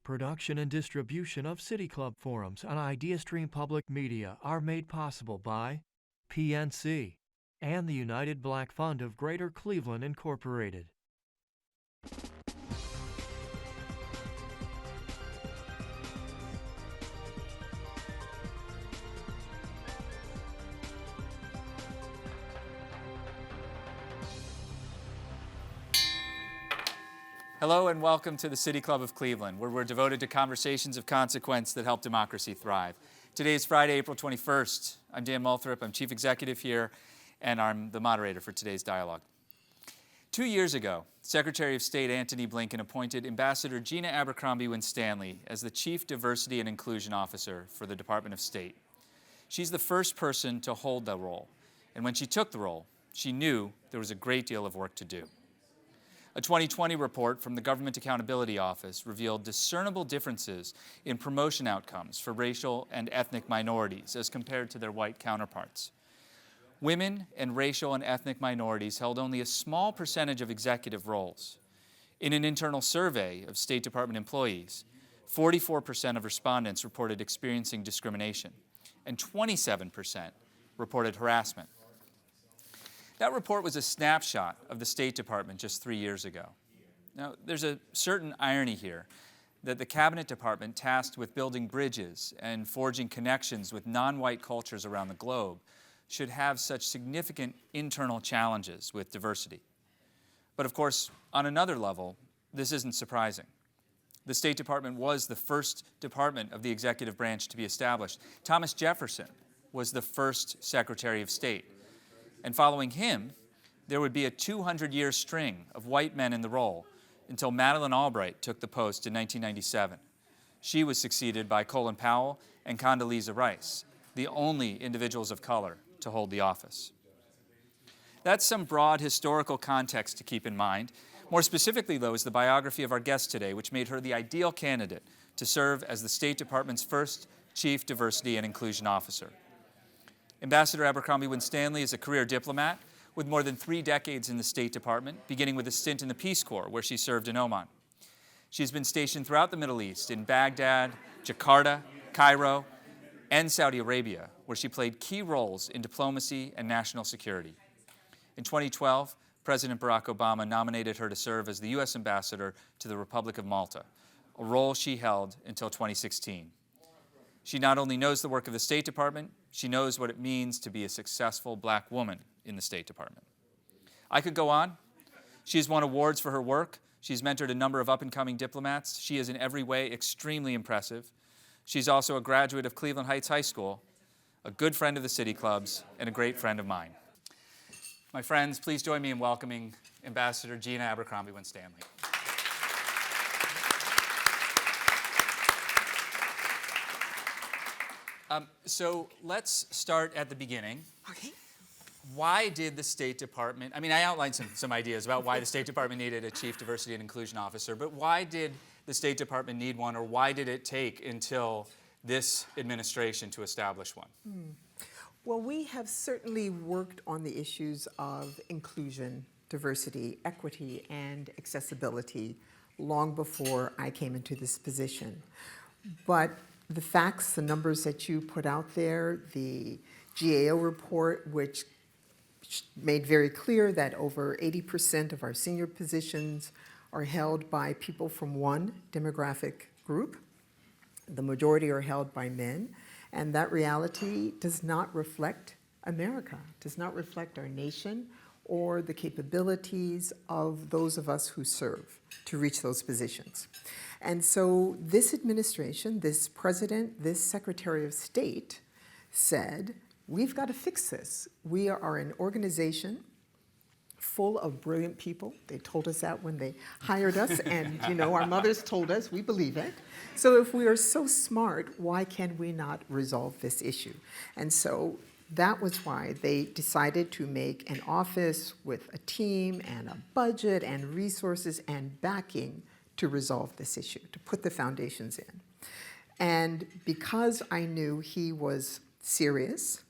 Production and distribution of City Club forums on IdeaStream Public Media are made possible by PNC and the United Black Fund of Greater Cleveland, Incorporated. Hello and welcome to the City Club of Cleveland, where we're devoted to conversations of consequence that help democracy thrive. Today is Friday, April 21st. I'm Dan Moulthrop, I'm Chief Executive here, and I'm the moderator for today's dialogue. 2 years ago, Secretary of State Antony Blinken appointed Ambassador Gina Abercrombie-Winstanley as the Chief Diversity and Inclusion Officer for the Department of State. She's the first person to hold the role, and when she took the role, she knew there was a great deal of work to do. A 2020 report from the Government Accountability Office revealed discernible differences in promotion outcomes for racial and ethnic minorities as compared to their white counterparts. Women and racial and ethnic minorities held only a small percentage of executive roles. In an internal survey of State Department employees, 44% of respondents reported experiencing discrimination, and 27% reported harassment. That report was a snapshot of the State Department just 3 years ago. Now, there's a certain irony here that the Cabinet Department tasked with building bridges and forging connections with non-white cultures around the globe should have such significant internal challenges with diversity. But of course, on another level, this isn't surprising. The State Department was the first department of the executive branch to be established. Thomas Jefferson was the first Secretary of State. And following him, there would be a 200-year string of white men in the role until Madeleine Albright took the post in 1997. She was succeeded by Colin Powell and Condoleezza Rice, the only individuals of color to hold the office. That's some broad historical context to keep in mind. More specifically, though, is the biography of our guest today, which made her the ideal candidate to serve as the State Department's first Chief Diversity and Inclusion Officer. Ambassador Abercrombie-Winstanley is a career diplomat with more than 3 decades in the State Department, beginning with a stint in the Peace Corps, where she served in Oman. She's been stationed throughout the Middle East, in Baghdad, Jakarta, Cairo, and Saudi Arabia, where she played key roles in diplomacy and national security. In 2012, President Barack Obama nominated her to serve as the U.S. Ambassador to the Republic of Malta, a role she held until 2016. She not only knows the work of the State Department, she knows what it means to be a successful black woman in the State Department. I could go on. She's won awards for her work. She's mentored a number of up-and-coming diplomats. She is in every way extremely impressive. She's also a graduate of Cleveland Heights High School, a good friend of the City Clubs, and a great friend of mine. My friends, please join me in welcoming Ambassador Gina Abercrombie-Winstanley. So let's start at the beginning. Okay. Why did the State Department, I outlined some ideas about why the State Department needed a Chief Diversity and Inclusion Officer, but why did the State Department need one, or why did it take until this administration to establish one? Well, we have certainly worked on the issues of inclusion, diversity, equity, and accessibility long before I came into this position. But the facts, the numbers that you put out there, the GAO report, which made very clear that over 80% of our senior positions are held by people from one demographic group. The majority are held by men. And that reality does not reflect America, does not reflect our nation or the capabilities of those of us who serve to reach those positions. And so this administration, this president, this Secretary of State said, we've got to fix this. We are an organization full of brilliant people. They told us that when they hired us, and our mothers told us, we believe it. So if we are so smart, why can we not resolve this issue? And so that was why they decided to make an office with a team and a budget and resources and backing to resolve this issue, to put the foundations in. And because I knew he was serious,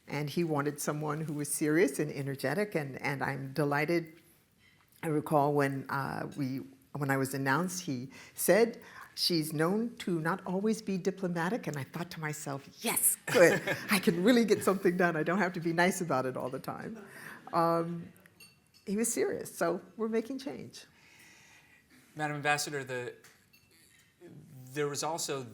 and he wanted someone who was serious and energetic, and I'm delighted. I recall when I was announced, he said, She's known to not always be diplomatic, and I thought to myself, yes, good. I can really get something done. I don't have to be nice about it all the time. He was serious, so we're making change. Madam Ambassador, there was also,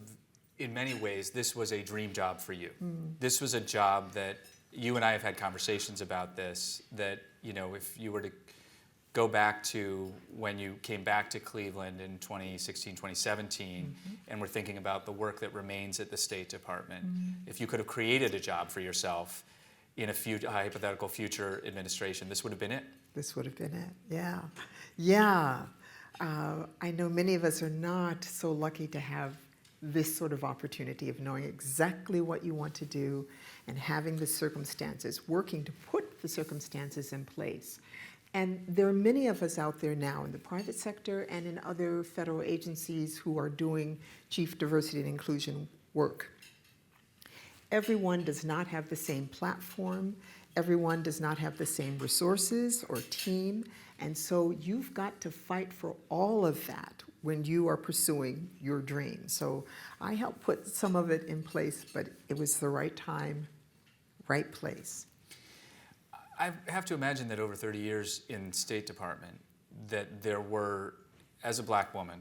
in many ways, this was a dream job for you. This was a job that you and I have had conversations about this, that, you know, if you were to go back to when you came back to Cleveland in 2016, 2017, and we're thinking about the work that remains at the State Department, if you could have created a job for yourself in a hypothetical future administration, this would have been it? This would have been it, yeah. Yeah. I know many of us are not so lucky to have this sort of opportunity of knowing exactly what you want to do and having the circumstances, working to put the circumstances in place. And there are many of us out there now in the private sector and in other federal agencies who are doing chief diversity and inclusion work. Everyone does not have the same platform. Everyone does not have the same resources or team. And so you've got to fight for all of that when you are pursuing your dream. So I helped put some of it in place, but it was the right time, right place. I have to imagine that over 30 years in State Department, that there were, as a black woman,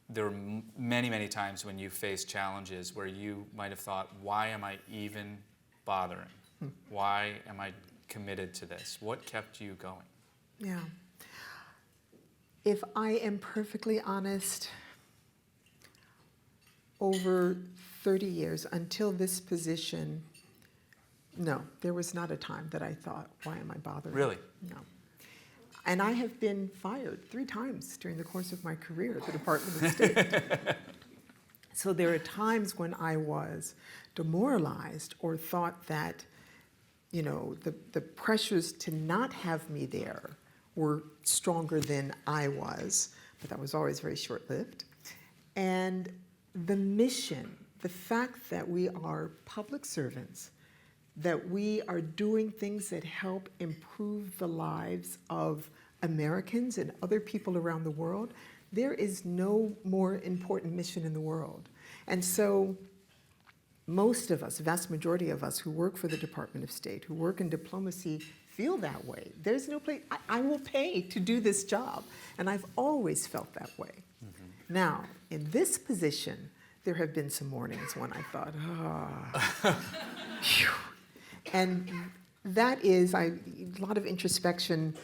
there were many, many times when you faced challenges where you might have thought, why am I even bothering? Why am I committed to this? What kept you going? Yeah. If I am perfectly honest, over 30 years until this position, no, there was not a time that I thought, why am I bothering? Really? No. And I have been fired 3 times during the course of my career at the Department of State. So there are times when I was demoralized or thought that, you know, the pressures to not have me there were stronger than I was, but that was always very short-lived. And the mission, the fact that we are public servants, that we are doing things that help improve the lives of Americans and other people around the world, there is no more important mission in the world. And so most of us, vast majority of us who work for the Department of State, who work in diplomacy, feel that way. There's no place, I will pay to do this job. And I've always felt that way. Now, in this position, there have been some mornings when I thought, phew. And that is a lot of introspection.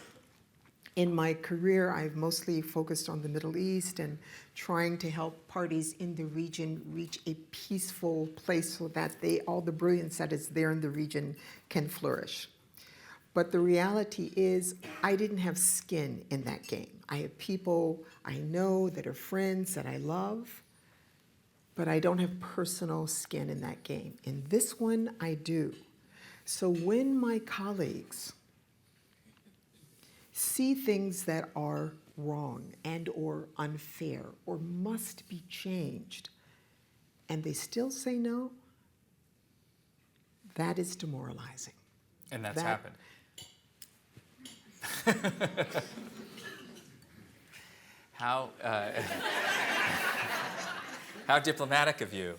In my career, I've mostly focused on the Middle East and trying to help parties in the region reach a peaceful place so that all the brilliance that is there in the region can flourish. But the reality is, I didn't have skin in that game. I have people I know that are friends that I love, but I don't have personal skin in that game. In this one, I do. So when my colleagues see things that are wrong and or unfair or must be changed, and they still say no, that is demoralizing. And that's happened. How diplomatic of you.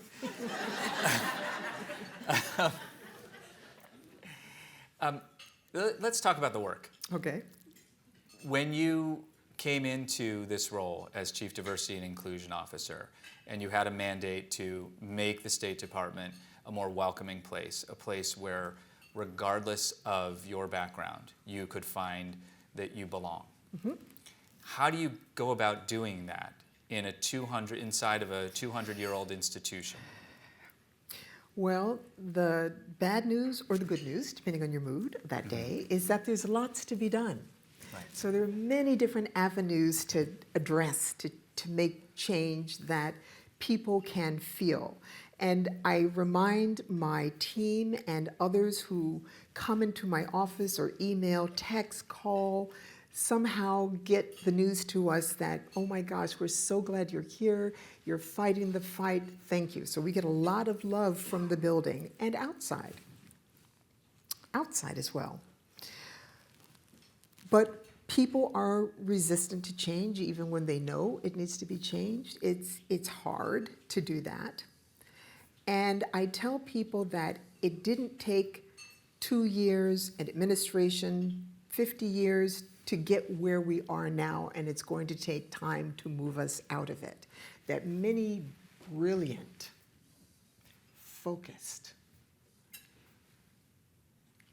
Let's talk about the work. Okay. When you came into this role as Chief Diversity and Inclusion Officer, and you had a mandate to make the State Department a more welcoming place, a place where, regardless of your background, you could find that you belong. How do you go about doing that inside of a 200-year-old institution? Well, the bad news or the good news, depending on your mood that day, is that there's lots to be done. Right. So there are many different avenues to address, to make change that people can feel. And I remind my team and others who come into my office or email, text, call, somehow get the news to us that, oh my gosh, we're so glad you're here, you're fighting the fight, thank you. So we get a lot of love from the building and outside as well. But People are resistant to change even when they know it needs to be changed. It's hard to do that. And I tell people that it didn't take 2 years, an administration, 50 years to get where we are now, and it's going to take time to move us out of it. That many brilliant, focused,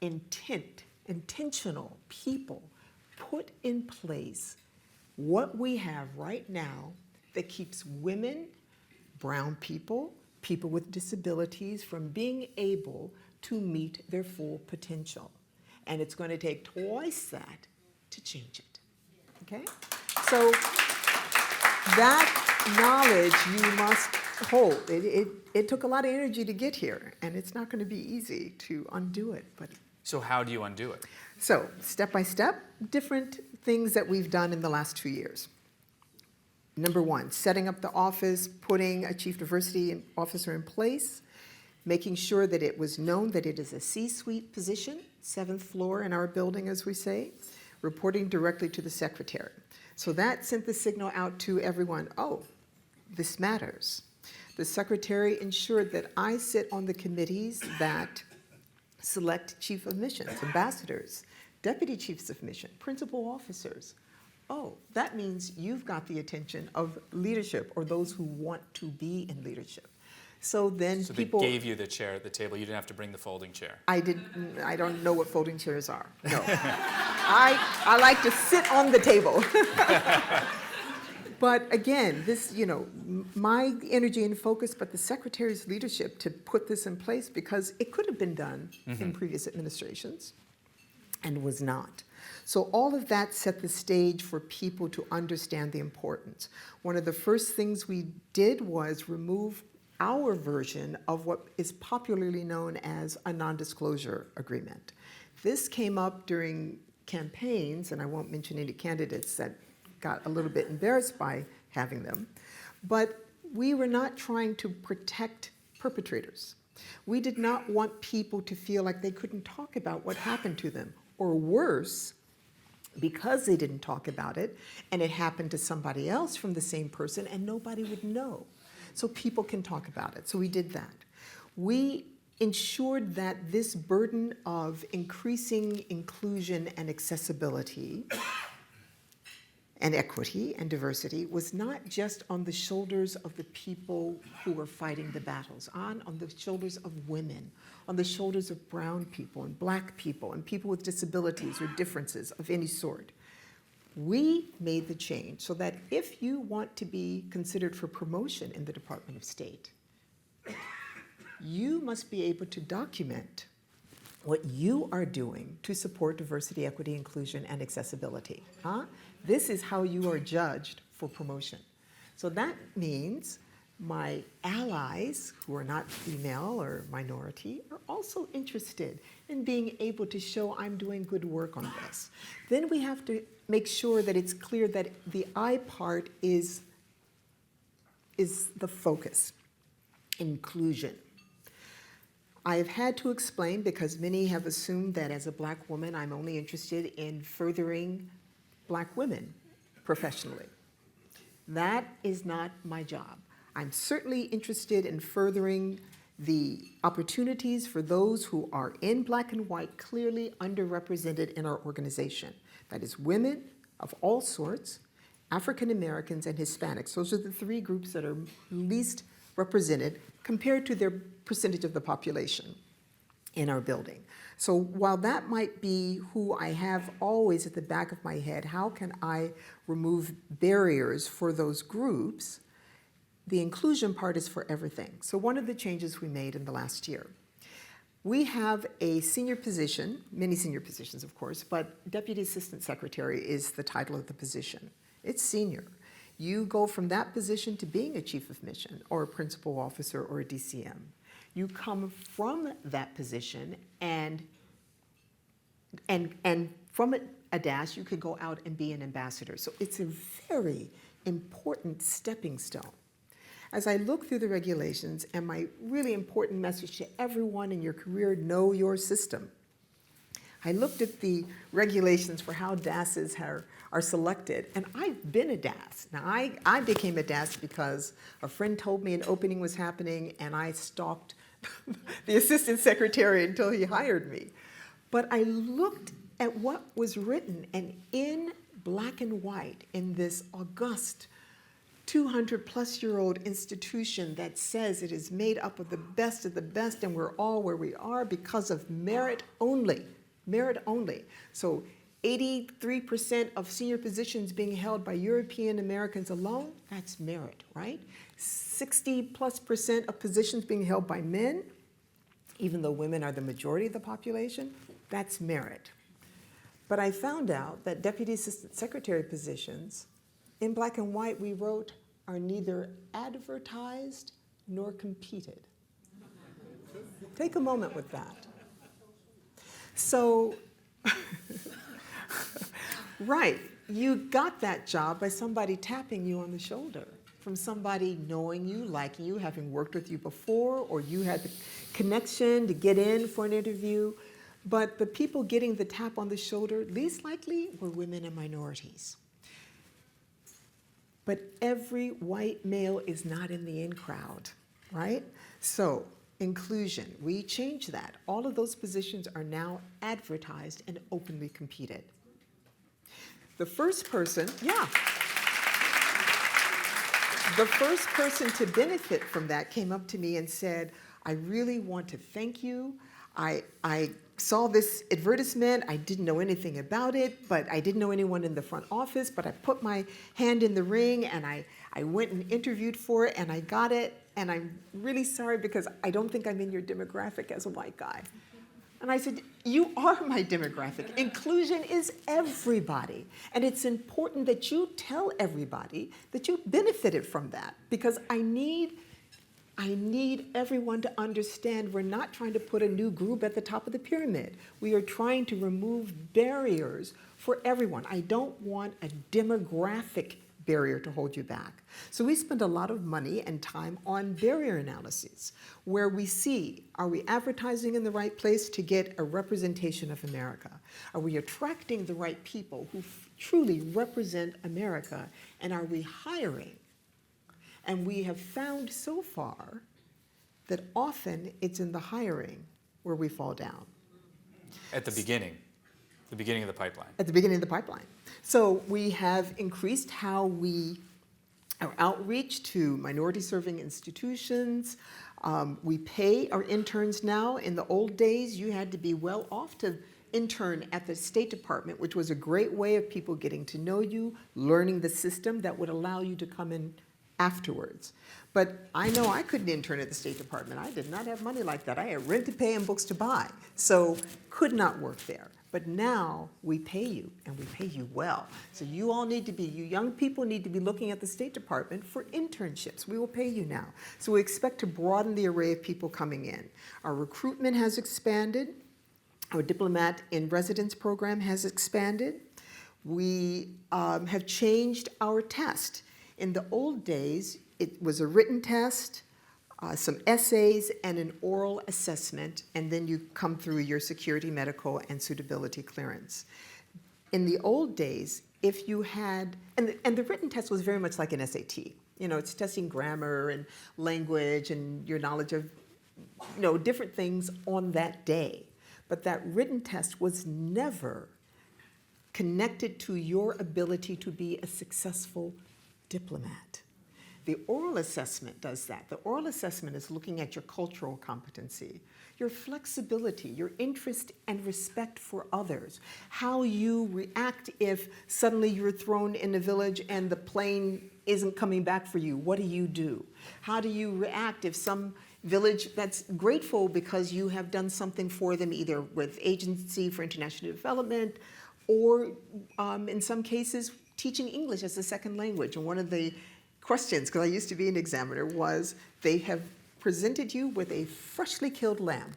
intentional people put in place what we have right now that keeps women, brown people, people with disabilities from being able to meet their full potential. And it's going to take twice that to change it. Okay? So that knowledge you must hold. It took a lot of energy to get here, and it's not going to be easy to undo it. But So how do you undo it? so, step by step, different things that we've done in the last 2 years. Number one, setting up the office, putting a chief diversity officer in place, making sure that it was known that it is a C-suite position, 7th floor in our building, as we say, reporting directly to the secretary. So that sent the signal out to everyone, oh, this matters. The secretary ensured that I sit on the committees that select chief of missions, ambassadors, deputy chiefs of mission, principal officers. Oh, that means you've got the attention of leadership or those who want to be in leadership. So then So people... they gave you the chair at the table. You didn't have to bring the folding chair. I don't know what folding chairs are. No. I like to sit on the table. But again, this, my energy and focus, but the secretary's leadership to put this in place, because it could have been done in previous administrations and was not. So all of that set the stage for people to understand the importance. One of the first things we did was remove our version of what is popularly known as a non-disclosure agreement. This came up during campaigns, and I won't mention any candidates that got a little bit embarrassed by having them, but we were not trying to protect perpetrators. We did not want people to feel like they couldn't talk about what happened to them, or worse, because they didn't talk about it, and it happened to somebody else from the same person, and nobody would know. So people can talk about it. So we did that. We ensured that this burden of increasing inclusion and accessibility and equity and diversity was not just on the shoulders of the people who were fighting the battles, on the shoulders of women, on the shoulders of brown people and black people and people with disabilities or differences of any sort. We made the change so that if you want to be considered for promotion in the Department of State, you must be able to document what you are doing to support diversity, equity, inclusion, and accessibility. This is how you are judged for promotion. So that means my allies, who are not female or minority, are also interested in being able to show I'm doing good work on this. Then we have to make sure that it's clear that the I part is the focus, inclusion. I've had to explain, because many have assumed that as a black woman, I'm only interested in furthering black women professionally. That is not my job. I'm certainly interested in furthering the opportunities for those who are in black and white, clearly underrepresented in our organization. That is women of all sorts, African Americans, and Hispanics. Those are the three groups that are least represented compared to their percentage of the population in our building. So while that might be who I have always at the back of my head, how can I remove barriers for those groups? The inclusion part is for everything. So one of the changes we made in the last year, we have a senior position, many senior positions of course, but Deputy Assistant Secretary is the title of the position. It's senior. You go from that position to being a chief of mission or a principal officer or a DCM. You come from that position and from a dash, you could go out and be an ambassador. So it's a very important stepping stone. As I look through the regulations, and my really important message to everyone in your career, know your system. I looked at the regulations for how DASs are selected, and I've been a DAS. Now, I became a DAS because a friend told me an opening was happening, and I stalked the assistant secretary until he hired me. But I looked at what was written, and in black and white, in this august 200-plus-year-old institution that says it is made up of the best and we're all where we are because of merit only. Merit only. So 83% of senior positions being held by European Americans alone, that's merit, right? 60+% of positions being held by men, even though women are the majority of the population, that's merit. But I found out that deputy assistant secretary positions, in black and white, we wrote, are neither advertised nor competed. Take a moment with that. So, right, you got that job by somebody tapping you on the shoulder, from somebody knowing you, liking you, having worked with you before, or you had the connection to get in for an interview. But the people getting the tap on the shoulder, least likely, were women and minorities. But every white male is not in the in crowd, right? So, inclusion, we changed that. All of those positions are now advertised and openly competed. The first person, the first person to benefit from that came up to me and said, I really want to thank you. I saw this advertisement. I didn't know anything about it, but I didn't know anyone in the front office, but I put my hand in the ring and I went and interviewed for it and I got it. And I'm really sorry because I don't think I'm in your demographic as a white guy. And I said, you are my demographic. Inclusion is everybody. And it's important that you tell everybody that you benefited from that, because I need everyone to understand we're not trying to put a new group at the top of the pyramid. We are trying to remove barriers for everyone. I don't want a demographic barrier to hold you back. So we spend a lot of money and time on barrier analyses, where we see, are we advertising in the right place to get a representation of America? Are we attracting the right people who truly represent America? And are we hiring? And we have found so far that often it's in the hiring where we fall down. At the beginning of the pipeline. At the beginning of the pipeline. So we have increased our outreach to minority-serving institutions. We pay our interns now. In the old days, you had to be well off to intern at the State Department, which was a great way of people getting to know you, learning the system that would allow you to come in afterwards. But I know I couldn't intern at the State Department. I did not have money like that. I had rent to pay and books to buy, so could not work there. But now we pay you, and we pay you well. So you young people need to be looking at the State Department for internships. We will pay you now. So we expect to broaden the array of people coming in. Our recruitment has expanded. Our diplomat in residence program has expanded. We have changed our test. In the old days, it was a written test, some essays, and an oral assessment, and then you come through your security, medical, and suitability clearance. In the old days, if you had, and the written test was very much like an SAT. You know, it's testing grammar and language and your knowledge of, different things on that day. But that written test was never connected to your ability to be a successful diplomat. The oral assessment does that. The oral assessment is looking at your cultural competency, your flexibility, your interest and respect for others, how you react if suddenly you're thrown in a village and the plane isn't coming back for you. What do? How do you react if some village that's grateful because you have done something for them, either with Agency for International Development or in some cases teaching English as a second language. And one of the questions, because I used to be an examiner, was they have presented you with a freshly killed lamb.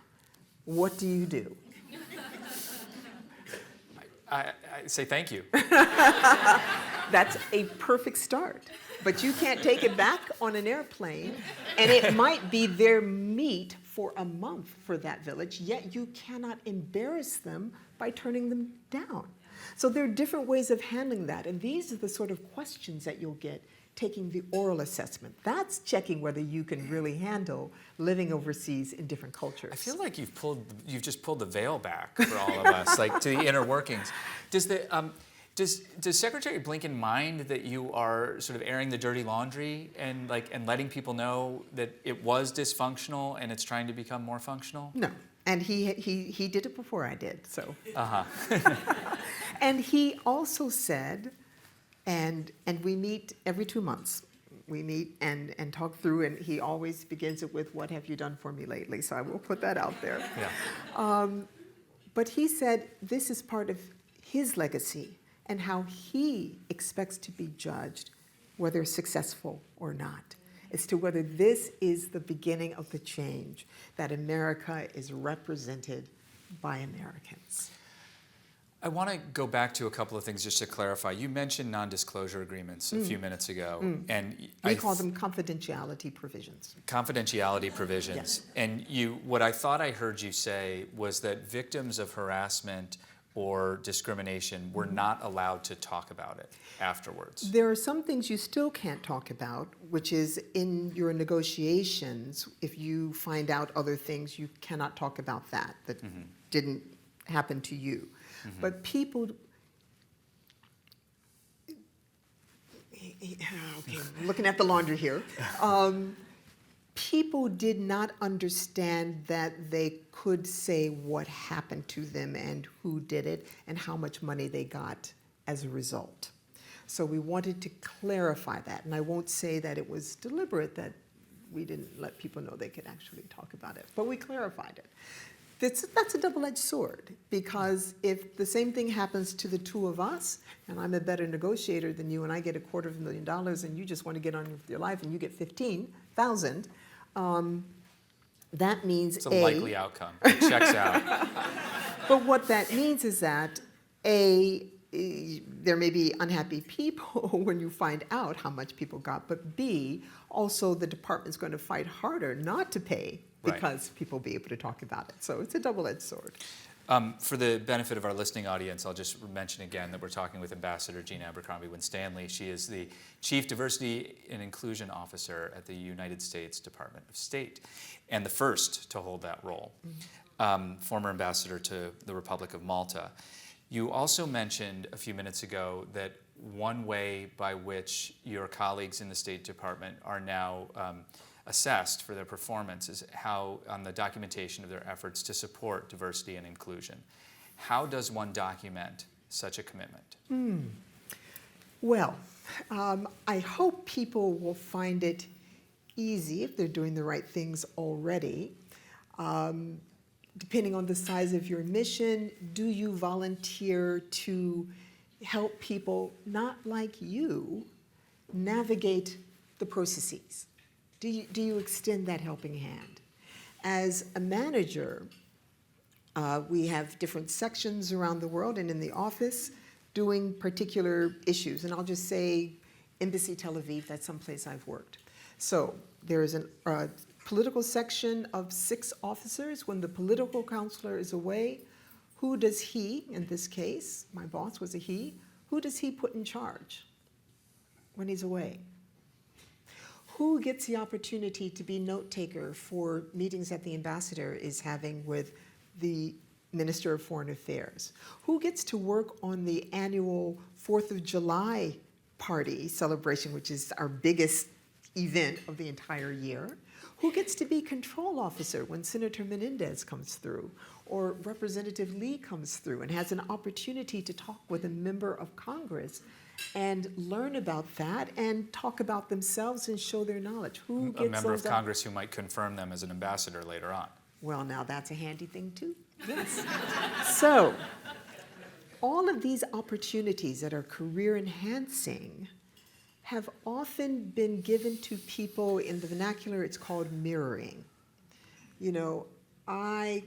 What do you do? I say thank you. That's a perfect start. But you can't take it back on an airplane, and it might be their meat for a month for that village, yet you cannot embarrass them by turning them down. So there are different ways of handling that, and these are the sort of questions that you'll get taking the oral assessment. That's checking whether you can really handle living overseas in different cultures. I feel like you've just pulled the veil back for all of us, like to the inner workings. Does Secretary Blinken mind that you are sort of airing the dirty laundry and letting people know that it was dysfunctional and it's trying to become more functional? No, and he did it before I did. So. Uh-huh. And he also said, and we meet every 2 months. We meet and talk through, and he always begins it with, "What have you done for me lately?" So I will put that out there. Yeah. But he said this is part of his legacy and how he expects to be judged, whether successful or not, as to whether this is the beginning of the change, that America is represented by Americans. I want to go back to a couple of things just to clarify. You mentioned non-disclosure agreements a few minutes ago, and we call them confidentiality provisions. Confidentiality provisions. Yes. And what I thought I heard you say was that victims of harassment or discrimination were not allowed to talk about it afterwards. There are some things you still can't talk about, which is in your negotiations, if you find out other things, you cannot talk about that didn't happen to you. But people, okay, I'm looking at the laundry here. People did not understand that they could say what happened to them and who did it and how much money they got as a result. So we wanted to clarify that, and I won't say that it was deliberate that we didn't let people know they could actually talk about it, but we clarified it. That's a double-edged sword, because if the same thing happens to the two of us, and I'm a better negotiator than you, and I get $250,000, and you just want to get on with your life, and you get $15,000, that means it's a likely outcome. It checks out. But what that means is that there may be unhappy people when you find out how much people got, but B, also the department's going to fight harder not to pay because people will be able to talk about it. So it's a double-edged sword. For the benefit of our listening audience, I'll just mention again that we're talking with Ambassador Gina Abercrombie-Winstanley. She is the Chief Diversity and Inclusion Officer at the United States Department of State, and the first to hold that role, former ambassador to the Republic of Malta. You also mentioned a few minutes ago that one way by which your colleagues in the State Department are now assessed for their performance is how on the documentation of their efforts to support diversity and inclusion. How does one document such a commitment? Well, I hope people will find it easy if they're doing the right things already. Depending on the size of your mission, do you volunteer to help people not like you navigate the processes? Do you extend that helping hand? As a manager, we have different sections around the world and in the office doing particular issues. And I'll just say Embassy Tel Aviv, that's someplace I've worked. So there is a political section of 6 officers. When the political counselor is away, who does he, in this case, my boss was a he, who does he put in charge when he's away? Who gets the opportunity to be note taker for meetings that the ambassador is having with the Minister of Foreign Affairs? Who gets to work on the annual 4th of July party celebration, which is our biggest event of the entire year? Who gets to be control officer when Senator Menendez comes through, or Representative Lee comes through and has an opportunity to talk with a member of Congress and learn about that and talk about themselves and show their knowledge? Who gets a member of Congress who might confirm them as an ambassador later on? Well, now that's a handy thing too. Yes. So all of these opportunities that are career enhancing have often been given to people. In the vernacular, it's called mirroring. You know, I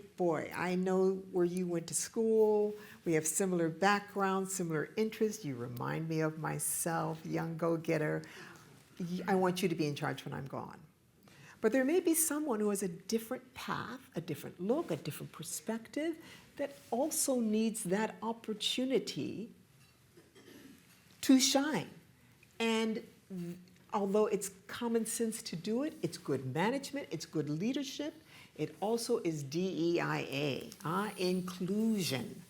know where you went to school. We have similar backgrounds, similar interests. You remind me of myself, young go-getter. I want you to be in charge when I'm gone. But there may be someone who has a different path, a different look, a different perspective that also needs that opportunity to shine. And although it's common sense to do it, it's good management, it's good leadership, it also is DEIA, inclusion.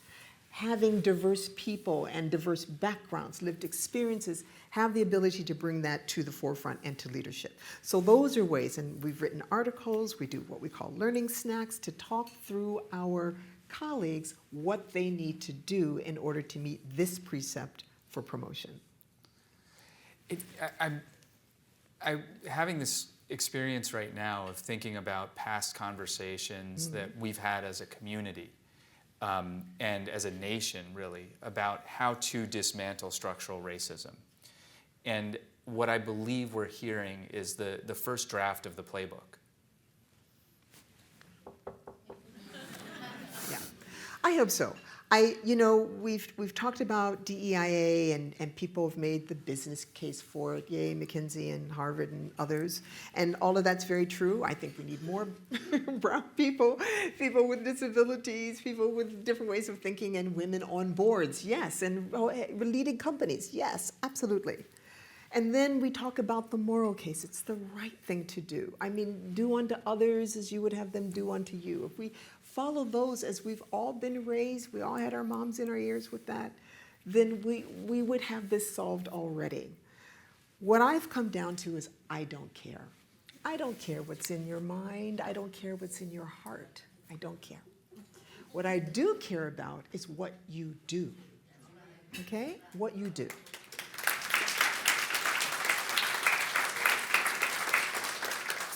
Having diverse people and diverse backgrounds, lived experiences, have the ability to bring that to the forefront and to leadership. So those are ways, and we've written articles, we do what we call learning snacks to talk through our colleagues what they need to do in order to meet this precept for promotion. I'm having this experience right now of thinking about past conversations that we've had as a community and as a nation, really, about how to dismantle structural racism. And what I believe we're hearing is the first draft of the playbook. Yeah, I hope so. We've talked about DEIA and people have made the business case for it, yay, McKinsey and Harvard and others, and all of that's very true. I think we need more brown people, people with disabilities, people with different ways of thinking, and women on boards, yes, and leading companies, yes, absolutely. And then we talk about the moral case. It's the right thing to do. I mean, do unto others as you would have them do unto you. If we follow those as we've all been raised, we all had our moms in our ears with that, then we would have this solved already. What I've come down to is I don't care. I don't care what's in your mind. I don't care what's in your heart. I don't care. What I do care about is what you do, okay? What you do.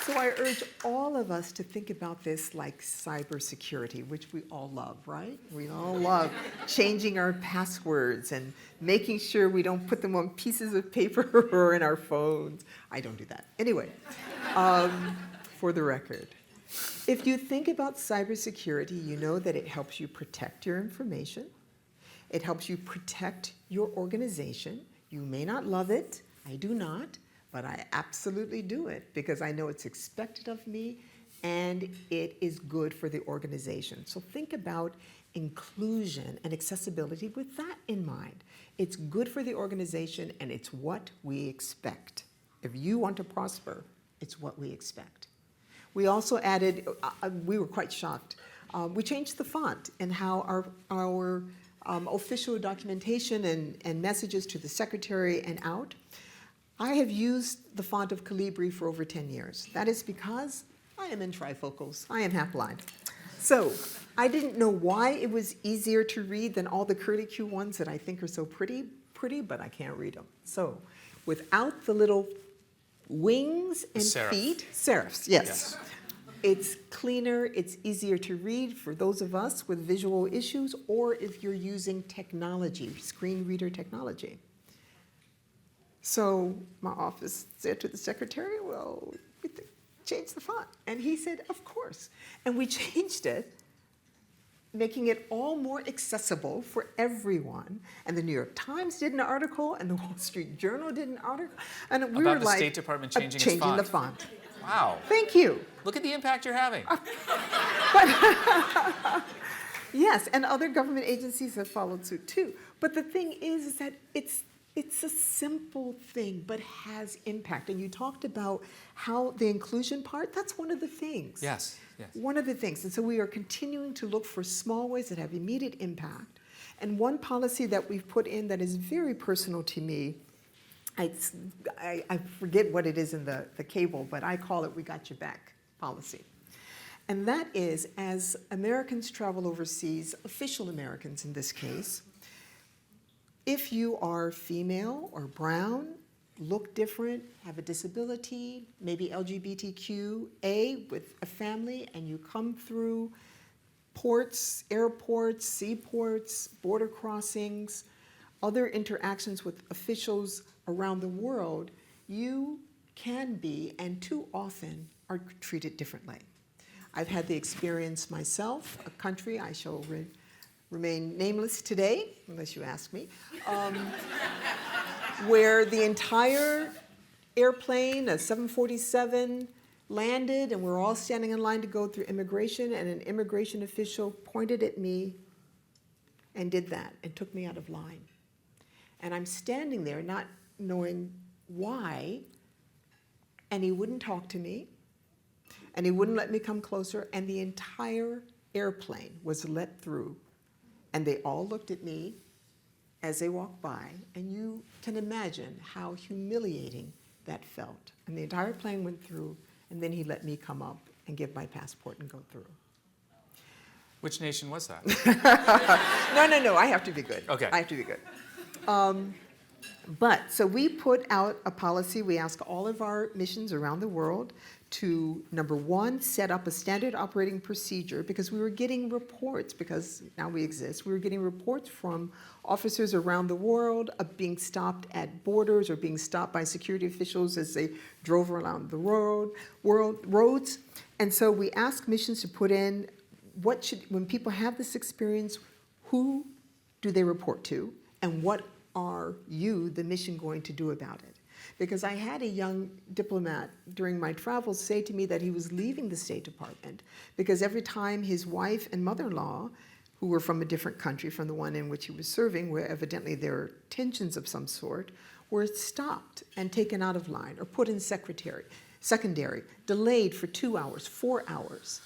So I urge all of us to think about this like cybersecurity, which we all love, right? We all love changing our passwords and making sure we don't put them on pieces of paper or in our phones. I don't do that. Anyway, for the record, if you think about cybersecurity, you know that it helps you protect your information. It helps you protect your organization. You may not love it. I do not. But I absolutely do it because I know it's expected of me and it is good for the organization. So think about inclusion and accessibility with that in mind. It's good for the organization and it's what we expect. If you want to prosper, it's what we expect. We also added, we were quite shocked, we changed the font and how our official documentation and messages to the secretary and out. I have used the font of Calibri for over 10 years. That is because I am in trifocals. I am half blind. So I didn't know why it was easier to read than all the curly-Q ones that I think are so pretty, but I can't read them. So without the little wings and feet, serifs, yes. It's cleaner, it's easier to read for those of us with visual issues or if you're using technology, screen reader technology. So my office said to the secretary, well, we change the font. And he said, of course. And we changed it, making it all more accessible for everyone. And the New York Times did an article, and the Wall Street Journal did an article. And we were about the State Department changing its font. The font. Wow. Thank you. Look at the impact you're having. Yes, and other government agencies have followed suit too. But the thing is that it's a simple thing, but has impact. And you talked about how the inclusion part, that's one of the things. Yes. One of the things. And so we are continuing to look for small ways that have immediate impact. And one policy that we've put in that is very personal to me, I forget what it is in the cable, but I call it We Got Your Back policy. And that is, as Americans travel overseas, official Americans in this case, if you are female or brown, look different, have a disability, maybe LGBTQA with a family, and you come through ports, airports, seaports, border crossings, other interactions with officials around the world, you can be, and too often, are treated differently. I've had the experience myself, a country I shall remain nameless today, unless you ask me, where the entire airplane, a 747, landed, and we're all standing in line to go through immigration, and an immigration official pointed at me and did that and took me out of line. And I'm standing there not knowing why, and he wouldn't talk to me, and he wouldn't let me come closer, and the entire airplane was let through, and they all looked at me as they walked by, and you can imagine how humiliating that felt. And the entire plane went through, and then he let me come up and give my passport and go through. Which nation was that? No, I have to be good. Okay. I have to be good. But so we put out a policy. We ask all of our missions around the world to, number one, set up a standard operating procedure, because we were getting reports, because now we exist, we were getting reports from officers around the world of being stopped at borders or being stopped by security officials as they drove around the roads. And so we ask missions to put in when people have this experience, who do they report to, and what are you, the mission, going to do about it? Because I had a young diplomat during my travels say to me that he was leaving the State Department because every time his wife and mother-in-law, who were from a different country from the one in which he was serving, where evidently there were tensions of some sort, were stopped and taken out of line or put in secondary, delayed for 2 hours, 4 hours.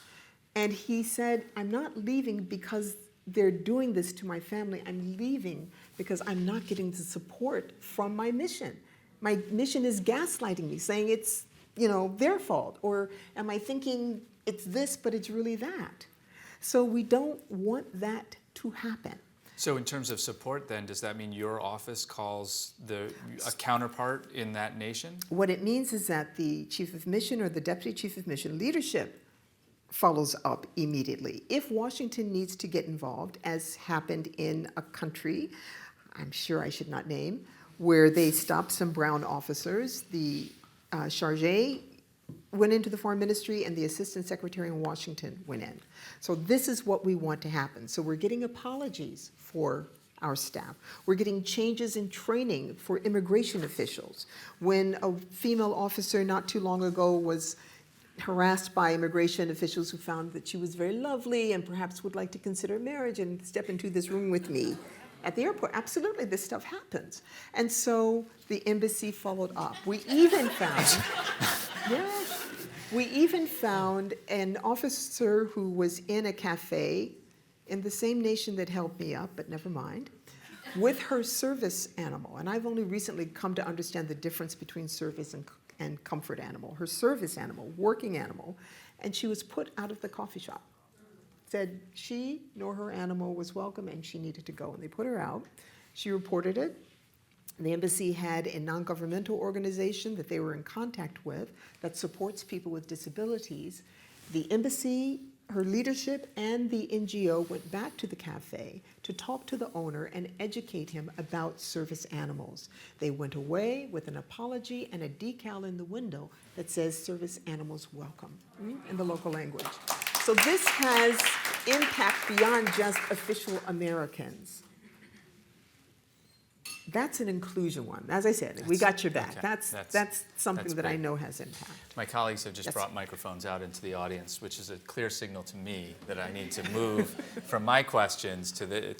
And he said, I'm not leaving because they're doing this to my family. I'm leaving because I'm not getting the support from my mission. My mission is gaslighting me, saying it's, their fault. Or am I thinking it's this, but it's really that? So we don't want that to happen. So in terms of support, then, does that mean your office calls a counterpart in that nation? What it means is that the chief of mission or the deputy chief of mission leadership follows up immediately. If Washington needs to get involved, as happened in a country, I'm sure I should not name, where they stopped some brown officers, the chargé went into the foreign ministry and the assistant secretary in Washington went in. So this is what we want to happen. So we're getting apologies for our staff. We're getting changes in training for immigration officials. When a female officer not too long ago was harassed by immigration officials who found that she was very lovely and perhaps would like to consider marriage and step into this room with me at the airport. Absolutely, this stuff happens. And so the embassy followed up. We even found an officer who was in a cafe in the same nation that held me up, but never mind, with her service animal. And I've only recently come to understand the difference between service and comfort animal. Her service animal, working animal, and she was put out of the coffee shop. Said she nor her animal was welcome and she needed to go. And they put her out. She reported it. The embassy had a non-governmental organization that they were in contact with that supports people with disabilities. The embassy, her leadership, and the NGO went back to the cafe to talk to the owner and educate him about service animals. They went away with an apology and a decal in the window that says service animals welcome in the local language. So this has impact beyond just official Americans. That's an inclusion one. As I said, we got your back. Okay. That's something that's that I great. know has impact. My colleagues have just brought microphones out into the audience, which is a clear signal to me that I need to move from my questions to the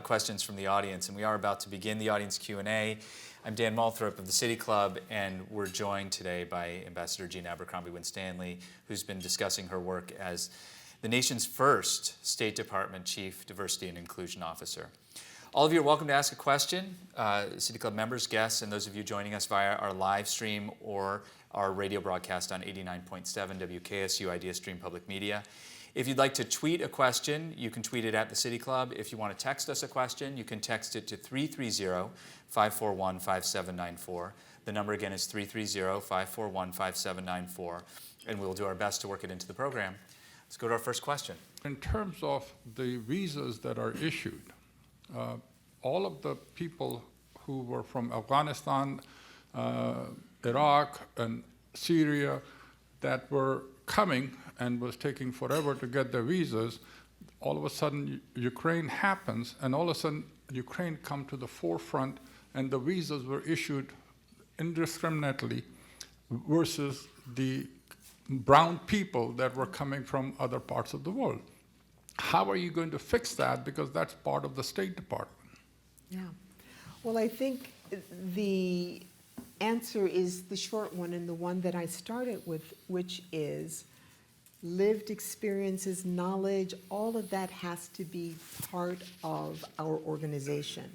questions from the audience. And we are about to begin the audience Q&A. I'm Dan Moulthrop of the City Club, and we're joined today by Ambassador Gina Abercrombie-Winstanley, who's been discussing her work as the nation's first State Department Chief Diversity and Inclusion Officer. All of you are welcome to ask a question, City Club members, guests, and those of you joining us via our live stream or our radio broadcast on 89.7 WKSU Idea Stream Public Media. If you'd like to tweet a question, you can tweet it at the City Club. If you want to text us a question, you can text it to 330-541-5794. The number again is 330-541-5794, and we'll do our best to work it into the program. Let's go to our first question. In terms of the visas that are issued, all of the people who were from Afghanistan, Iraq, and Syria that were coming and was taking forever to get their visas, all of a sudden Ukraine happens, and all of a sudden Ukraine come to the forefront, and the visas were issued indiscriminately versus the brown people that were coming from other parts of the world. How are you going to fix that? Because that's part of the State Department. Yeah. Well, I think the answer is the short one and the one that I started with, which is lived experiences, knowledge, all of that has to be part of our organization.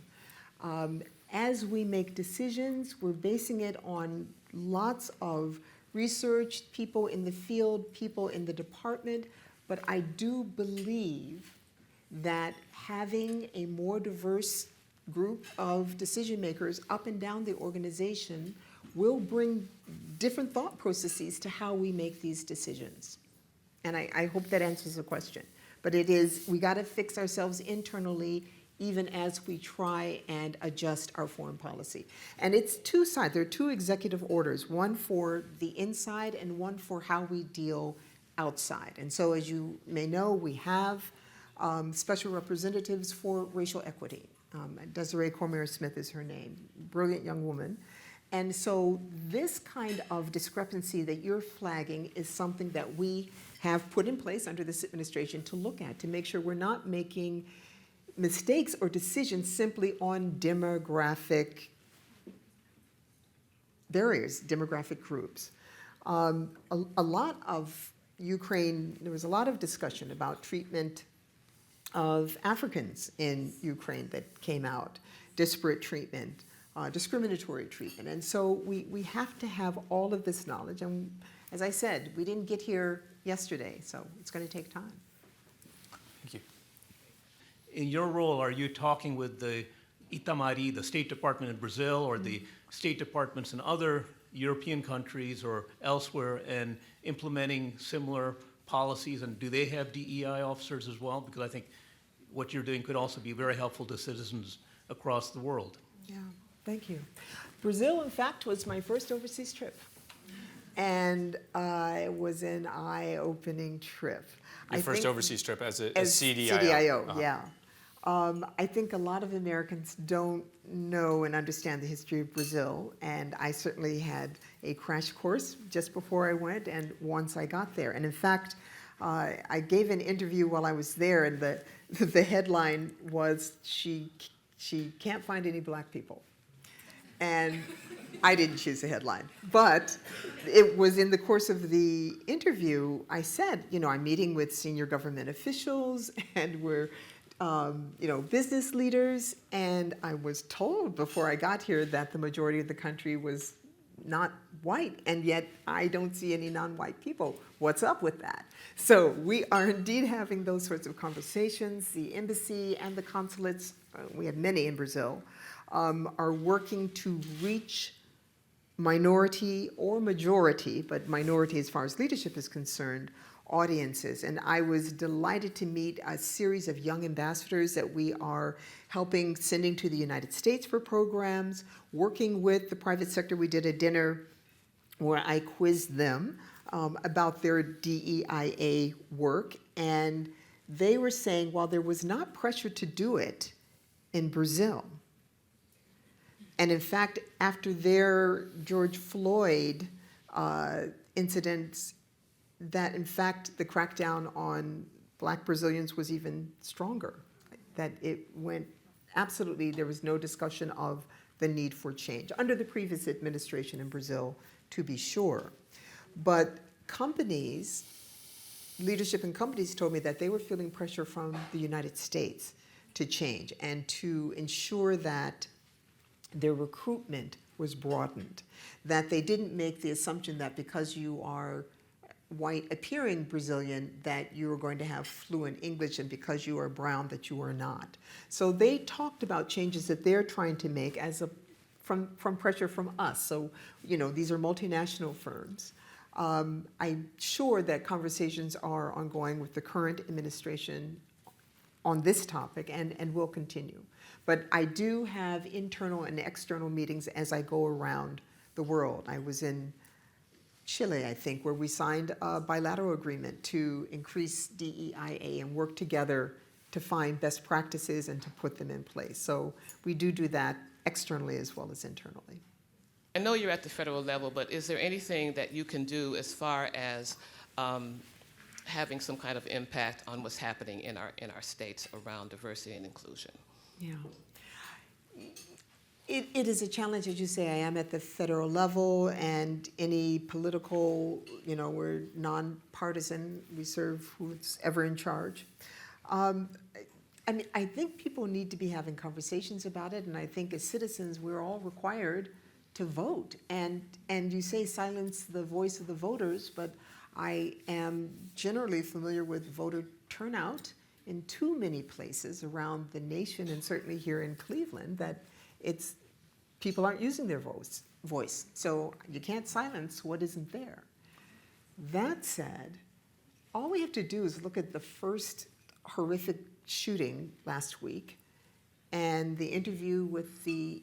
As we make decisions, we're basing it on lots of research, people in the field, people in the department, but I do believe that having a more diverse group of decision makers up and down the organization will bring different thought processes to how we make these decisions. And I hope that answers the question. But it is, we got to fix ourselves internally even as we try and adjust our foreign policy. And it's two sides. There are two executive orders, one for the inside and one for how we deal outside. And so as you may know, we have special representatives for racial equity. Desiree Cormier-Smith is her name, brilliant young woman. And so this kind of discrepancy that you're flagging is something that we have put in place under this administration to look at, to make sure we're not making mistakes or decisions simply on demographic barriers, demographic groups. A lot of Ukraine, there was a lot of discussion about treatment of Africans in Ukraine that came out, disparate treatment, discriminatory treatment. And so we have to have all of this knowledge. And as I said, we didn't get here yesterday, so it's going to take time. Thank you. In your role, are you talking with the Itamari, the State Department in Brazil, or the State Departments in other European countries or elsewhere, and implementing similar policies? And do they have DEI officers as well? Because I think what you're doing could also be very helpful to citizens across the world. Yeah, thank you. Brazil, in fact, was my first overseas trip. And it was an eye-opening trip. Your first overseas trip as CDIO. CDIO, Uh-huh. yeah. I think a lot of Americans don't know and understand the history of Brazil, and I certainly had a crash course just before I went and once I got there. And in fact, I gave an interview while I was there, and the headline was, she can't find any black people. And I didn't choose the headline, but it was in the course of the interview, I said, I'm meeting with senior government officials, and we're business leaders, and I was told before I got here that the majority of the country was not white, and yet I don't see any non-white people. What's up with that? So we are indeed having those sorts of conversations. The embassy and the consulates, we have many in Brazil, are working to reach minority or majority, but minority as far as leadership is concerned, audiences. And I was delighted to meet a series of young ambassadors that we are helping, sending to the United States for programs, working with the private sector. We did a dinner where I quizzed them about their DEIA work. And they were saying, while there was not pressure to do it in Brazil, and in fact, after their George Floyd incidents, that in fact the crackdown on black Brazilians was even stronger, that it went absolutely, there was no discussion of the need for change under the previous administration in Brazil, to be sure. But companies, leadership in companies told me that they were feeling pressure from the United States to change and to ensure that their recruitment was broadened, that they didn't make the assumption that because you are white appearing Brazilian that you are going to have fluent English, and because you are brown that you are not. So they talked about changes that they're trying to make from pressure from us. So, these are multinational firms. I'm sure that conversations are ongoing with the current administration on this topic and will continue. But I do have internal and external meetings as I go around the world. I was in Chile, I think, where we signed a bilateral agreement to increase DEIA and work together to find best practices and to put them in place. So we do that externally as well as internally. I know you're at the federal level, but is there anything that you can do as far as having some kind of impact on what's happening in our states around diversity and inclusion? Yeah. It is a challenge, as you say. I am at the federal level, and any political, we're nonpartisan. We serve who's ever in charge. I think people need to be having conversations about it, and I think as citizens, we're all required to vote. And you say silence the voice of the voters, but I am generally familiar with voter turnout in too many places around the nation, and certainly here in Cleveland, that people aren't using their voice. So you can't silence what isn't there. That said, all we have to do is look at the first horrific shooting last week and the interview with the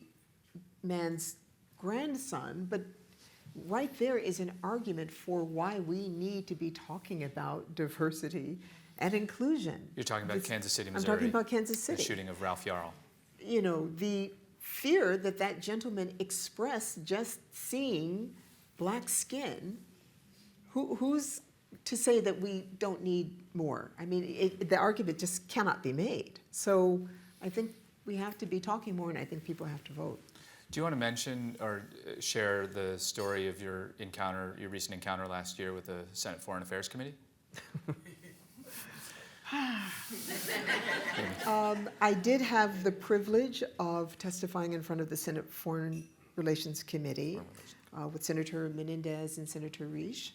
man's grandson, but right there is an argument for why we need to be talking about diversity and inclusion. You're talking about Kansas City, Missouri. I'm talking about Kansas City. The shooting of Ralph Yarl. The fear that gentleman expressed just seeing black skin, who's to say that we don't need more? I mean, the argument just cannot be made. So I think we have to be talking more, and I think people have to vote. Do you want to mention or share the story of your recent encounter last year with the Senate Foreign Affairs Committee? I did have the privilege of testifying in front of the Senate Foreign Relations Committee with Senator Menendez and Senator Risch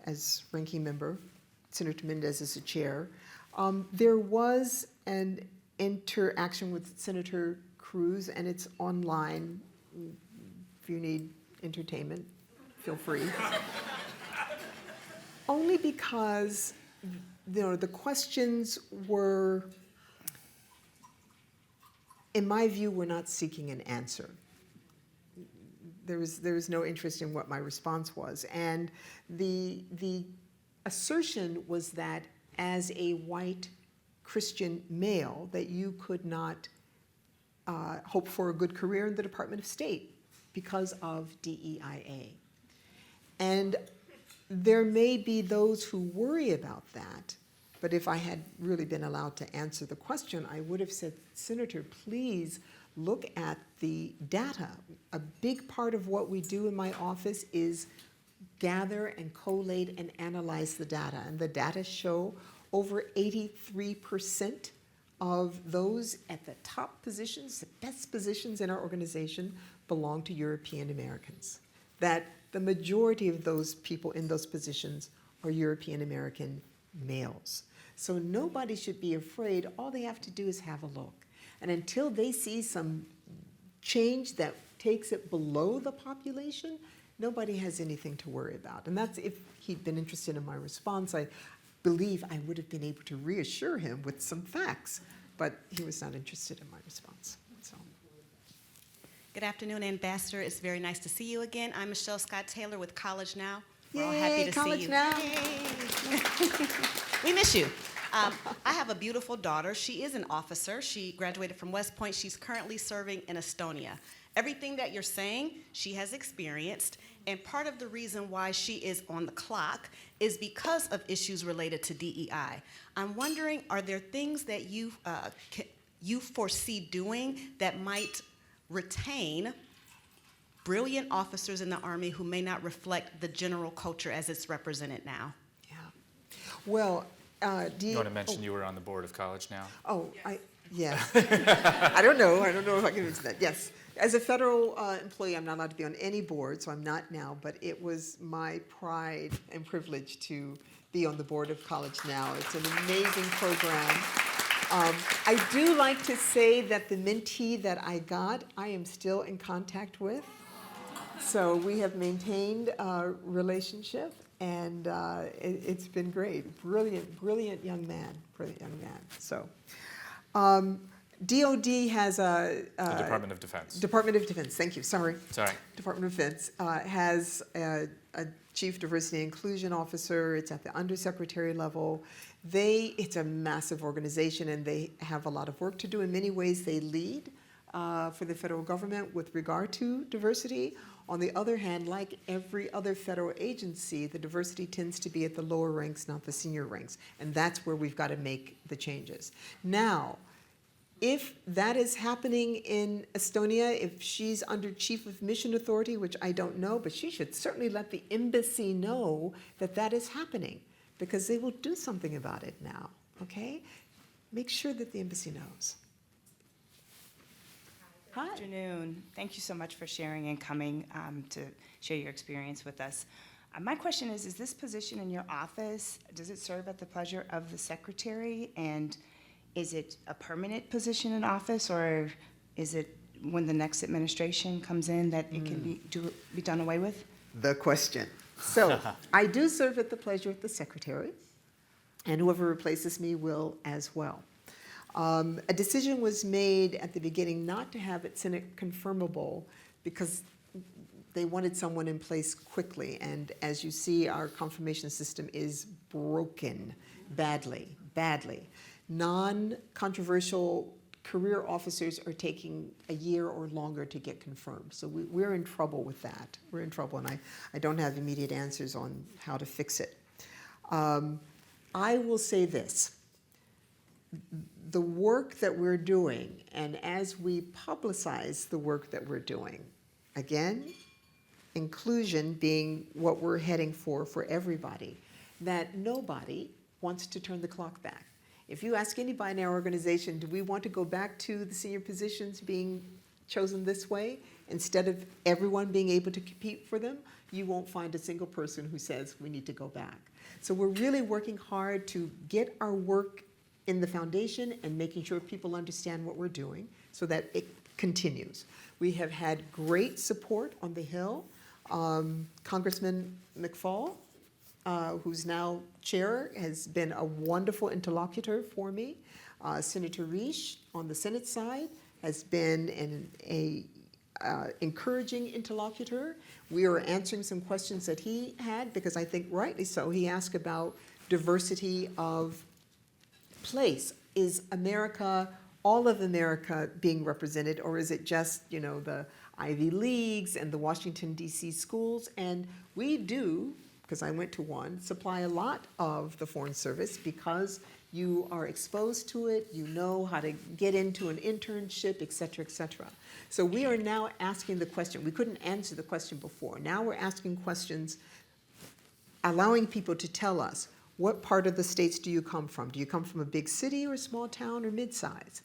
as ranking member. Senator Menendez is the chair. There was an interaction with Senator Cruz, and it's online. If you need entertainment, feel free. Only because the questions were, in my view, were not seeking an answer. There was no interest in what my response was. And the assertion was that as a white Christian male, that you could not hope for a good career in the Department of State because of DEIA. And there may be those who worry about that, but if I had really been allowed to answer the question, I would have said, Senator, please look at the data. A big part of what we do in my office is gather and collate and analyze the data. And the data show over 83% of those at the top positions, the best positions in our organization, belong to European Americans. That the majority of those people in those positions are European American males. So nobody should be afraid. All they have to do is have a look. And until they see some change that takes it below the population, nobody has anything to worry about. And that's, if he'd been interested in my response, I believe I would have been able to reassure him with some facts, but he was not interested in my response. So. Good afternoon, Ambassador. It's very nice to see you again. I'm Michelle Scott Taylor with College Now. We're all happy to see you. Now. We miss you. I have a beautiful daughter. She is an officer. She graduated from West Point. She's currently serving in Estonia. Everything that you're saying, she has experienced, and part of the reason why she is on the clock is because of issues related to DEI. I'm wondering, are there things that you foresee doing that might retain brilliant officers in the Army who may not reflect the general culture as it's represented now? Yeah. Well, you want to mention you were on the board of College Now? Yes. I don't know if I can mention that. Yes. As a federal employee, I'm not allowed to be on any board, so I'm not now, but it was my pride and privilege to be on the board of College Now. It's an amazing program. I do like to say that the mentee that I got, I am still in contact with. So we have maintained a relationship, and it's been great. Brilliant young man. So. DOD has the Department of Defense. Department of Defense, thank you, sorry. Sorry. Department of Defense has a Chief Diversity and Inclusion Officer. It's at the undersecretary level. It's a massive organization, and they have a lot of work to do. In many ways, they lead for the federal government with regard to diversity. On the other hand, like every other federal agency, the diversity tends to be at the lower ranks, not the senior ranks. And that's where we've got to make the changes. Now, if that is happening in Estonia, if she's under Chief of Mission Authority, which I don't know, but she should certainly let the embassy know that that is happening, because they will do something about it now, okay? Make sure that the embassy knows. Hi. Good afternoon. Thank you so much for sharing and coming to share your experience with us. My question is this position in your office, does it serve at the pleasure of the secretary? And is it a permanent position in office, or is it when the next administration comes in that it can be done away with? The question. So I do serve at the pleasure of the secretary, and whoever replaces me will as well. A decision was made at the beginning not to have it Senate confirmable because they wanted someone in place quickly. And as you see, our confirmation system is broken badly. Non-controversial career officers are taking a year or longer to get confirmed. So we're in trouble with that. We're in trouble, and I don't have immediate answers on how to fix it. I will say this. The work that we're doing, and as we publicize the work that we're doing, again, inclusion being what we're heading for everybody, that nobody wants to turn the clock back. If you ask anybody in our organization, do we want to go back to the senior positions being chosen this way instead of everyone being able to compete for them, you won't find a single person who says we need to go back. So we're really working hard to get our work in the foundation and making sure people understand what we're doing so that it continues. We have had great support on the Hill. Congressman McFall, who's now chair, has been a wonderful interlocutor for me. Senator Risch on the Senate side has been an encouraging interlocutor. We are answering some questions that he had because I think rightly so. He asked about diversity of place. Is America, all of America being represented, or is it just, the Ivy Leagues and the Washington, D.C. schools? And we do, because I went to one, supply a lot of the Foreign Service because you are exposed to it, you know how to get into an internship, et cetera, et cetera. So we are now asking the question. We couldn't answer the question before. Now we're asking questions, allowing people to tell us, what part of the states do you come from? Do you come from a big city or a small town or mid-size?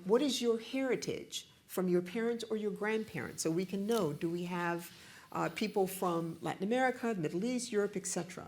What is your heritage from your parents or your grandparents? So we can know, do we have people from Latin America, Middle East, Europe, etc.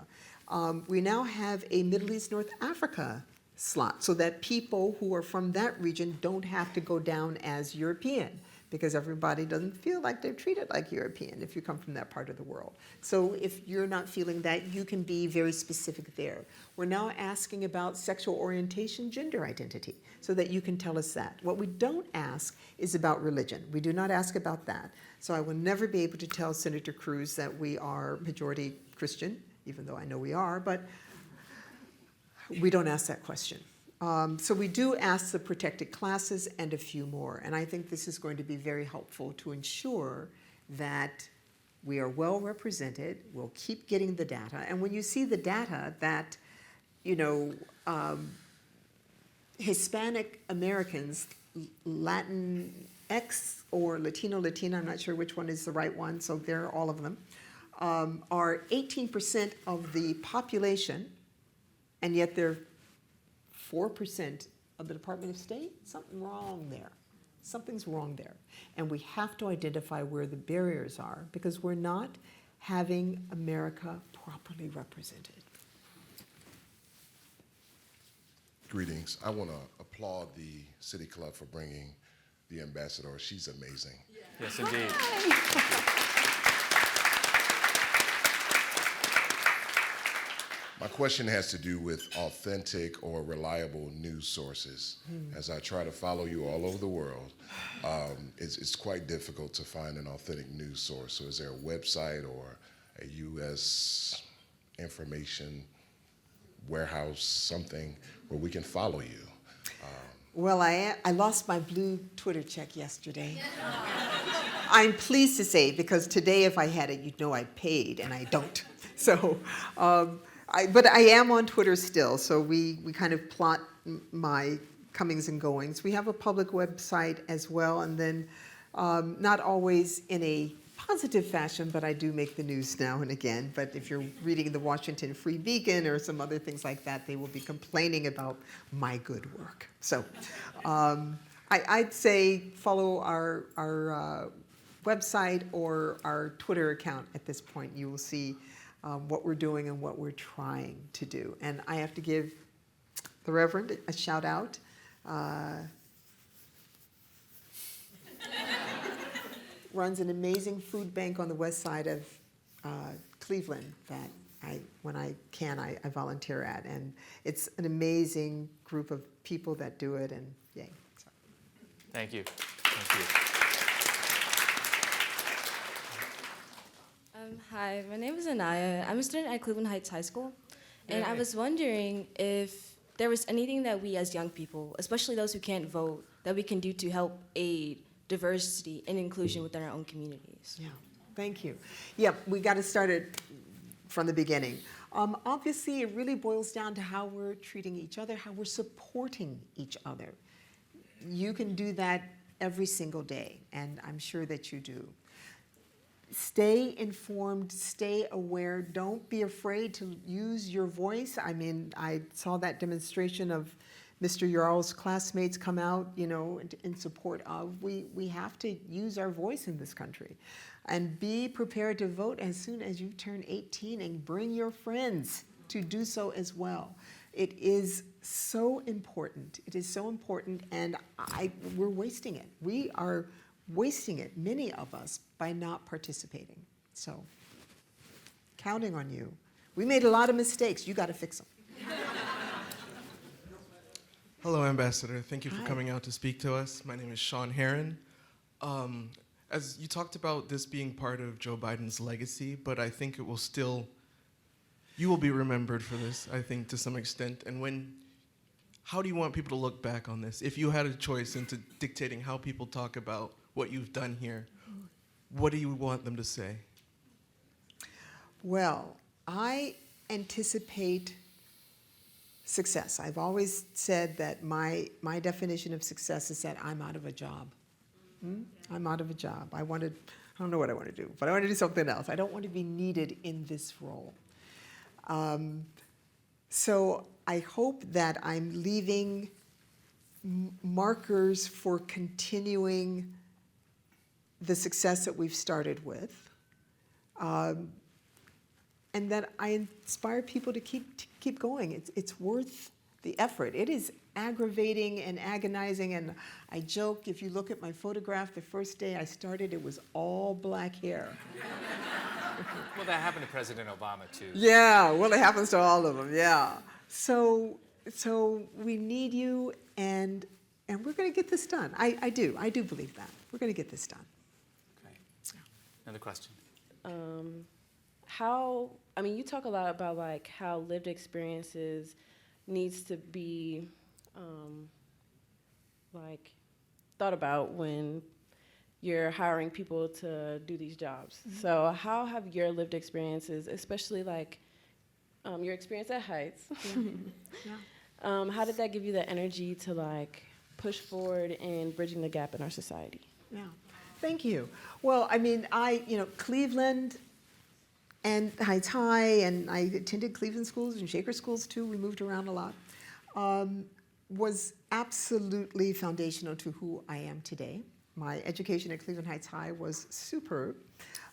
We now have a Middle East, North Africa slot so that people who are from that region don't have to go down as European, because everybody doesn't feel like they're treated like European if you come from that part of the world. So if you're not feeling that, you can be very specific there. We're now asking about sexual orientation, gender identity, so that you can tell us that. What we don't ask is about religion. We do not ask about that. So I will never be able to tell Senator Cruz that we are majority Christian, even though I know we are, but we don't ask that question. So we do ask the protected classes and a few more, and I think this is going to be very helpful to ensure that we are well represented. We'll keep getting the data, and when you see the data that, Hispanic Americans, Latinx or Latina, I'm not sure which one is the right one, so there are all of them, are 18% of the population, and yet they're 4% of the Department of State. Something wrong there. Something's wrong there. And we have to identify where the barriers are, because we're not having America properly represented. Greetings. I want to applaud the City Club for bringing the ambassador. She's amazing. Yes, indeed. My question has to do with authentic or reliable news sources. As I try to follow you all over the world, it's quite difficult to find an authentic news source. So is there a website or a U.S. information warehouse, something where we can follow you? Well, I lost my blue Twitter check yesterday. I'm pleased to say, because today if I had it, you'd know I paid, and I don't. So, but I am on Twitter still, so we kind of plot my comings and goings. We have a public website as well, and then not always in a positive fashion, but I do make the news now and again. But if you're reading the Washington Free Beacon or some other things like that, they will be complaining about my good work. So I'd say follow our website or our Twitter account at this point. You will see what we're doing and what we're trying to do. And I have to give the Reverend a shout out. Runs an amazing food bank on the west side of Cleveland that when I can, I volunteer at. And it's an amazing group of people that do it, and yay. So. Thank you. Thank you. Hi, my name is Anaya. I'm a student at Cleveland Heights High School. And I was wondering if there was anything that we as young people, especially those who can't vote, that we can do to help aid diversity and inclusion within our own communities. Yeah, thank you. Yeah, we got to start it from the beginning. Obviously, it really boils down to how we're treating each other, how we're supporting each other. You can do that every single day, and I'm sure that you do. Stay informed, stay aware, don't be afraid to use your voice. I mean, I saw that demonstration of Mr. Yarl's classmates come out, you know, in support of. We have to use our voice in this country. And be prepared to vote as soon as you turn 18, and bring your friends to do so as well. It is so important. It is so important, and we're wasting it. We are wasting it, many of us, by not participating. So, counting on you. We made a lot of mistakes. You got to fix them. Hello, Ambassador. Thank you for Hi. coming out to speak to us. My name is Sean Heron. As you talked about this being part of Joe Biden's legacy, but I think it will still, you will be remembered for this, I think, to some extent. And how do you want people to look back on this? If you had a choice into dictating how people talk about what you've done here, what do you want them to say? Well, I anticipate success. I've always said that my definition of success is that I'm out of a job. I'm out of a job. I don't know what I want to do, but I want to do something else. I don't want to be needed in this role. So I hope that I'm leaving markers for continuing the success that we've started with. And that I inspire people to keep going. It's worth the effort. It is aggravating and agonizing, and I joke, if you look at my photograph, the first day I started, it was all black hair. Well, that happened to President Obama, too. Yeah, well, it happens to all of them, yeah. So we need you, and we're going to get this done. I do believe that. We're going to get this done. Great. Another question. You talk a lot about like how lived experiences needs to be thought about when you're hiring people to do these jobs. Mm-hmm. So how have your lived experiences, especially like your experience at Heights, Yeah. how did that give you the energy to like push forward in bridging the gap in our society? Yeah, thank you. Well, I mean, Cleveland and Heights High, and I attended Cleveland schools and Shaker schools too. We moved around a lot. Was absolutely foundational to who I am today. My education at Cleveland Heights High was superb.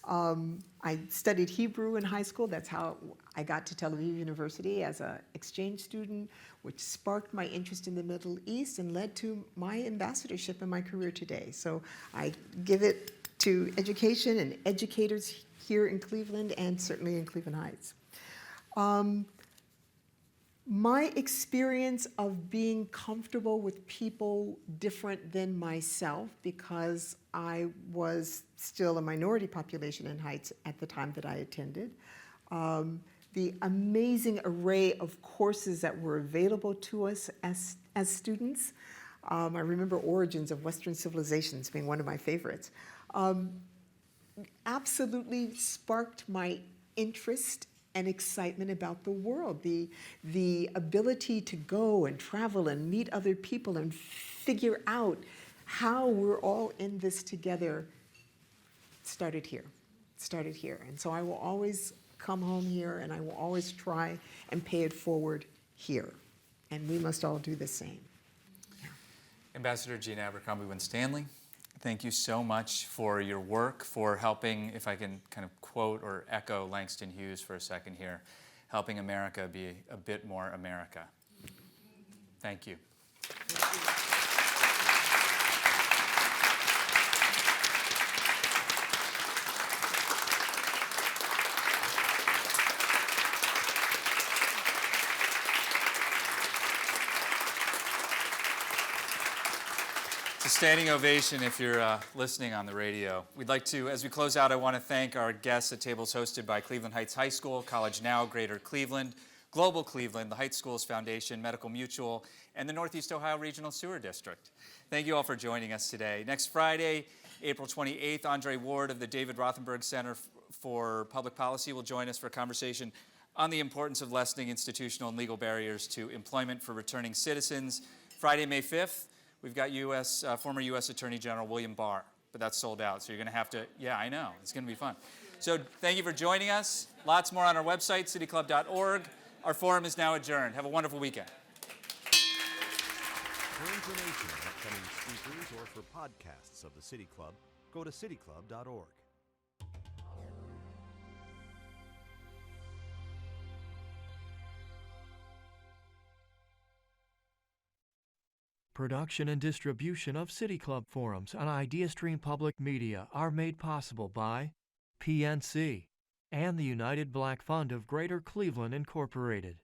I studied Hebrew in high school. That's how I got to Tel Aviv University as an exchange student, which sparked my interest in the Middle East and led to my ambassadorship in my career today. So I give it to education and educators here in Cleveland and certainly in Cleveland Heights. My experience of being comfortable with people different than myself, because I was still a minority population in Heights at the time that I attended, the amazing array of courses that were available to us as students, I remember Origins of Western Civilizations being one of my favorites. Absolutely sparked my interest and excitement about the world. The ability to go and travel and meet other people and figure out how we're all in this together started here. And so I will always come home here, and I will always try and pay it forward here. And we must all do the same. Ambassador Gina Abercrombie-Winstanley, thank you so much for your work, for helping, if I can kind of quote or echo Langston Hughes for a second here, helping America be a bit more America. Thank you. It's a standing ovation if you're listening on the radio. We'd like to, as we close out, I want to thank our guests at tables hosted by Cleveland Heights High School, College Now, Greater Cleveland, Global Cleveland, the Heights Schools Foundation, Medical Mutual, and the Northeast Ohio Regional Sewer District. Thank you all for joining us today. Next Friday, April 28th, Andre Ward of the David Rothenberg Center for Public Policy will join us for a conversation on the importance of lessening institutional and legal barriers to employment for returning citizens. Friday, May 5th, we've got former U.S. Attorney General William Barr, but that's sold out, so you're going to have to, yeah, I know, it's going to be fun. So thank you for joining us. Lots more on our website, cityclub.org. Our forum is now adjourned. Have a wonderful weekend. For information on upcoming speakers or for podcasts of the City Club, go to cityclub.org. Production and distribution of City Club forums on IdeaStream Public Media are made possible by PNC and the United Black Fund of Greater Cleveland, Incorporated.